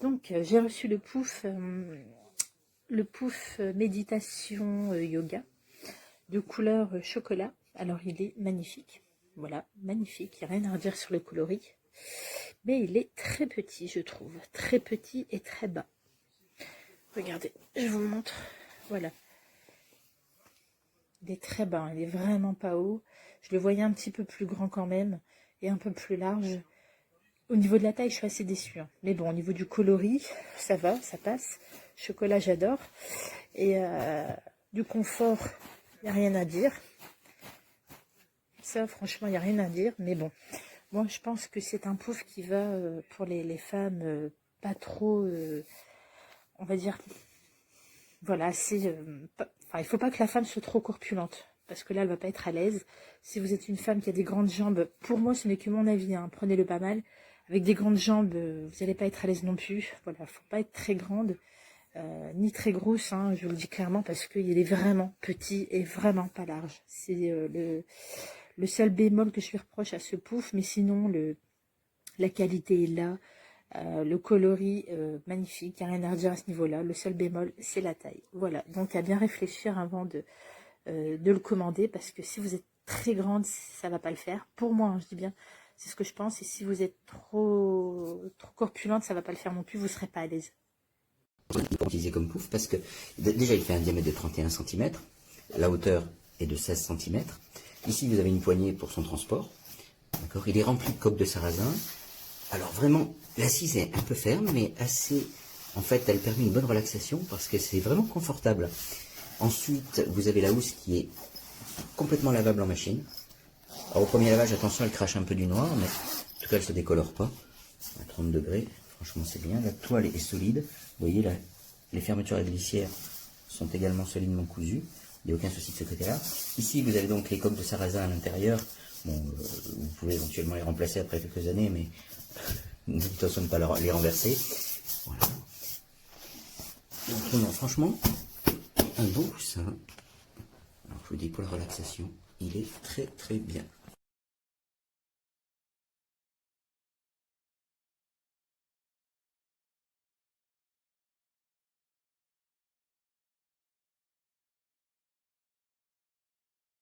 Donc, j'ai reçu le pouf méditation yoga de couleur chocolat. Alors, il est magnifique. Voilà, magnifique. Il n'y a rien à redire sur le coloris. Mais il est très petit, je trouve. Très petit et très bas. Regardez, je vous montre. Voilà. Il est très bas, il est vraiment pas haut. Je le voyais un petit peu plus grand quand même. Et un peu plus large. Au niveau de la taille, je suis assez déçue. Hein. Mais bon, au niveau du coloris, ça va, ça passe. Chocolat, j'adore. Et du confort, il n'y a rien à dire. Ça, franchement, il n'y a rien à dire. Mais bon, moi, je pense que c'est un pouf qui va pour les femmes pas trop, on va dire, voilà, assez... Enfin, il faut pas que la femme soit trop corpulente. Parce que là, elle va pas être à l'aise. Si vous êtes une femme qui a des grandes jambes, pour moi, ce n'est que mon avis, hein, prenez-le pas mal. Avec des grandes jambes, vous n'allez pas être à l'aise non plus. Voilà, faut pas être très grande, ni très grosse, hein, je vous le dis clairement, parce qu'il est vraiment petit et vraiment pas large. C'est le seul bémol que je lui reproche à ce pouf, mais sinon, la qualité est là. Le coloris, magnifique, il n'y a rien à redire à ce niveau-là. Le seul bémol, c'est la taille. Voilà, donc à bien réfléchir avant de le commander, parce que si vous êtes très grande, ça va pas le faire. Pour moi, hein, je dis bien, c'est ce que je pense. Et si vous êtes trop corpulente, ça va pas le faire non plus, vous serez pas à l'aise. Pour utiliser comme pouf, parce que déjà il fait un diamètre de 31 cm, la hauteur est de 16 cm. Ici vous avez une poignée pour son transport. D'accord, il est rempli de coques de sarrasin. Alors vraiment, l'assise est un peu ferme, mais assez... En fait, elle permet une bonne relaxation parce que c'est vraiment confortable. Ensuite, vous avez la housse qui est complètement lavable en machine. Alors, au premier lavage, attention, elle crache un peu du noir, mais en tout cas, elle ne se décolore pas. À 30 degrés, franchement, c'est bien. La toile est solide. Vous voyez, là, les fermetures à glissière sont également solidement cousues. Il n'y a aucun souci de ce côté-là. Ici, vous avez donc les coques de sarrasin à l'intérieur. Bon, vous pouvez éventuellement les remplacer après quelques années, mais de toute façon, ne pas les renverser. Voilà. Donc, non, franchement, un bon coussin. Alors, je vous dis, pour la relaxation, il est très très bien.